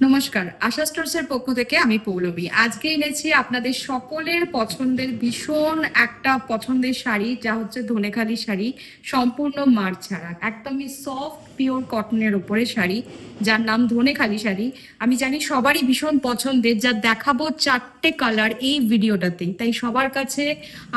নমস্কার, আশা স্টোরসের পক্ষ থেকে আমি পৌলমী। আজকে এনেছি আপনাদের সকলের পছন্দের ভীষণ একটা পছন্দের শাড়ি, যা হচ্ছে ধনেখালি শাড়ি, সম্পূর্ণ মার ছাড়া, একদমই সফট পিওর কটনের উপরে শাড়ি, যার নাম ধনেখালি শাড়ি। আমি জানি সবারই ভীষণ পছন্দের, যা দেখাবো 4টে কালার এই ভিডিওটাতে। তাই সবার কাছে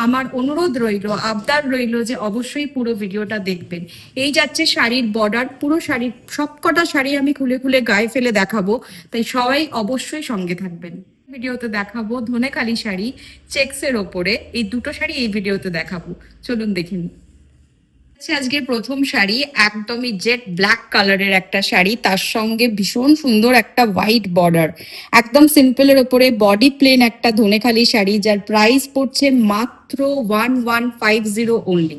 আমার অনুরোধ রইল, আবদার রইল যে অবশ্যই পুরো ভিডিওটা দেখবেন। এই যাচ্ছে শাড়ির বর্ডার, পুরো শাড়ির সবকটা শাড়ি আমি খুলে খুলে গায়ে ফেলে দেখাবো, তাই সবাই অবশ্যই সঙ্গে থাকবেন। ভিডিওতে দেখাবো ধনেখালি শাড়ি চেক্সের ওপরে, এই দুটো শাড়ি এই ভিডিওতে দেখাবো, চলুন দেখে নিই। আজকের প্রথম শাড়ি একদমই জেড ব্ল্যাক কালারের একটা শাড়ি, তার সঙ্গে ভীষণ সুন্দর একটা হোয়াইট বর্ডার, একদম সিম্পলের ওপরে বডি প্লেন একটা ধনেখালি শাড়ি, যার প্রাইস পড়ছে মাত্র 1150 অনলি।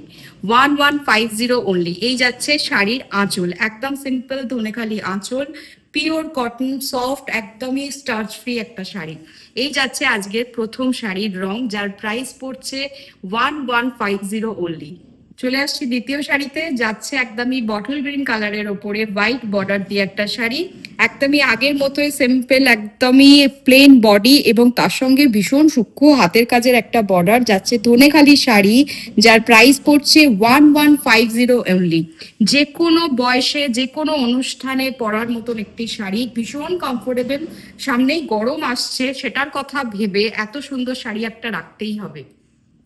1150 অনলি। এই যাচ্ছে শাড়ির আঁচল, একদম সিম্পল ধনেখালি আঁচল, পিওর কটন, সফট, একদমই স্টার্চ ফ্রি একটা শাড়ি। এই যাচ্ছে আজকের প্রথম শাড়ির রং, যার প্রাইস পড়ছে 1150 অনলি। চলে আসছি দ্বিতীয় শাড়িতে, যাচ্ছে একদমই বটল গ্রিন কালারের ওপরে হোয়াইট বর্ডার দিয়ে একটা শাড়ি, একদমই আগের মতোই সিম্পল, একদমই প্লেন বডি এবং তার সঙ্গে ভীষণ সূক্ষ্ম হাতের কাজের একটা বর্ডার। যাচ্ছে ধনেখালি শাড়ি, যার প্রাইস পড়ছে 1150 অনলি। যে কোনো বয়সে যে কোনো অনুষ্ঠানে পরার মতন একটি শাড়ি, ভীষণ কমফোর্টেবল। সামনেই গরম আসছে, সেটার কথা ভেবে এত সুন্দর শাড়ি একটা রাখতেই হবে।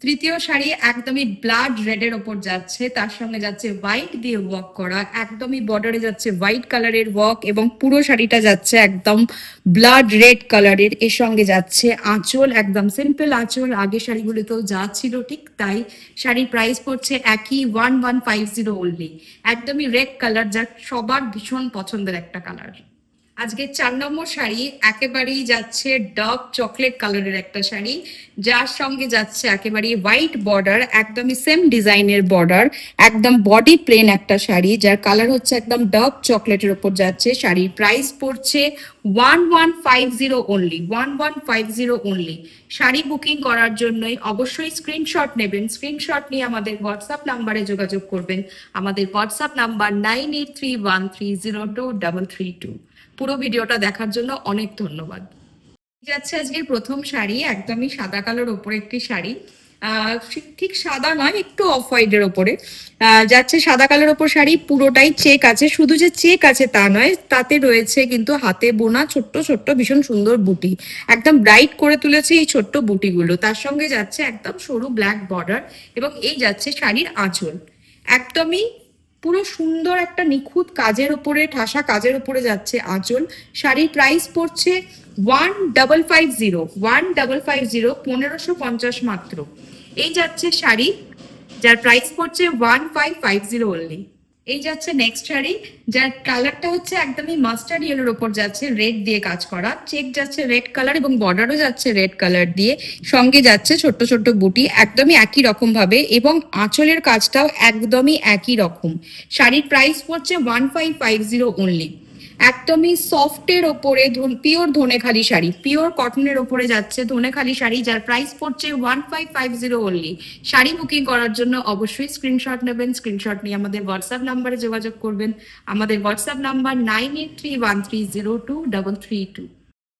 তৃতীয় শাড়ি একদমই ব্লাড রেডের ওপর যাচ্ছে, তার সঙ্গে যাচ্ছে হোয়াইট দিয়ে ওয়ার্ক করা, একদমই বর্ডারে যাচ্ছে হোয়াইট কালারের ওয়ার্ক এবং পুরো শাড়িটা যাচ্ছে একদম ব্লাড রেড কালারের। এর সঙ্গে যাচ্ছে আঁচল, একদম সিম্পল আঁচল, আগে শাড়িগুলোতেও যা ছিল ঠিক তাই। শাড়ির প্রাইস পড়ছে একই 1150 অনলি। একদমই রেড কালার, যা সবার ভীষণ পছন্দের একটা কালার। আজকে 4 নম্বর শাড়ি একেবারেই যাচ্ছে ডার্ক চকলেট কালারের একটা শাড়ি, যার সঙ্গে যাচ্ছে একেবারে হোয়াইট বর্ডার, একদমই সেম ডিজাইনের বর্ডার, একদম বডি প্লেন একটা শাড়ি, যার কালার হচ্ছে একদম ডার্ক চকলেটের উপর যাচ্ছে। শাড়ির প্রাইস পড়ছে 1150 অনলি। 1150 অনলি। শাড়ি বুকিং করার জন্যই অবশ্যই স্ক্রিনশট নেবেন, স্ক্রিনশট নিয়ে আমাদের হোয়াটসঅ্যাপ নাম্বারে যোগাযোগ করবেন। আমাদের হোয়াটসঅ্যাপ নাম্বার 9831302332। পুরো ভিডিওটা দেখার জন্য অনেক ধন্যবাদ। যাচ্ছে আজকের প্রথম শাড়ি, একদমই সাদা কালোর ওপরে একটি শাড়ি, ঠিক সাদা নয়, একটু অফ হোয়াইটের ওপরে যাচ্ছে। সাদা কালোর ওপর শাড়ি, পুরোটাই চেক আছে, শুধু যে চেক আছে তা নয়, তাতে রয়েছে কিন্তু হাতে বোনা ছোট্ট ছোট্ট ভীষণ সুন্দর বুটি, একদম ব্রাইট করে তুলেছে এই ছোট্ট বুটিগুলো। তার সঙ্গে যাচ্ছে একদম সরু ব্ল্যাক বর্ডার এবং এই যাচ্ছে শাড়ির আঁচল, একদমই পুরো সুন্দর একটা নিখুঁত কাজের উপরে, ঠাসা কাজের উপরে যাচ্ছে আঁচল। শাড়ির প্রাইস পড়ছে 1550, 1550 মাত্র। এই যাচ্ছে শাড়ি, যার প্রাইস পড়ছে 1550 অনলি। এই যাচ্ছে নেক্সট শাড়ি, যার কালারটা হচ্ছে একদমই মাস্টার্ড ইয়েলোর ওপর যাচ্ছে, রেড দিয়ে কাজ করা, চেক যাচ্ছে রেড কালার এবং বর্ডারও যাচ্ছে রেড কালার দিয়ে, সঙ্গে যাচ্ছে ছোট্ট ছোট্ট বুটি, একদমই একই রকম ভাবে এবং আঁচলের কাজটাও একদমই একই রকম। শাড়ির প্রাইস পড়ছে 1550 অনলি। একদমই সফটের ওপরে পিওর ধনেখালি শাড়ি, পিওর কটনের ওপরে যাচ্ছে ধনেখালি শাড়ি, যার প্রাইস পড়ছে 1550 অনলি। শাড়ি বুকিং করার জন্য অবশ্যই স্ক্রিনশট নেবেন, স্ক্রিনশট নিয়ে আমাদের হোয়াটসঅ্যাপ নাম্বারে যোগাযোগ করবেন। আমাদের হোয়াটসঅ্যাপ নাম্বার 9831302332।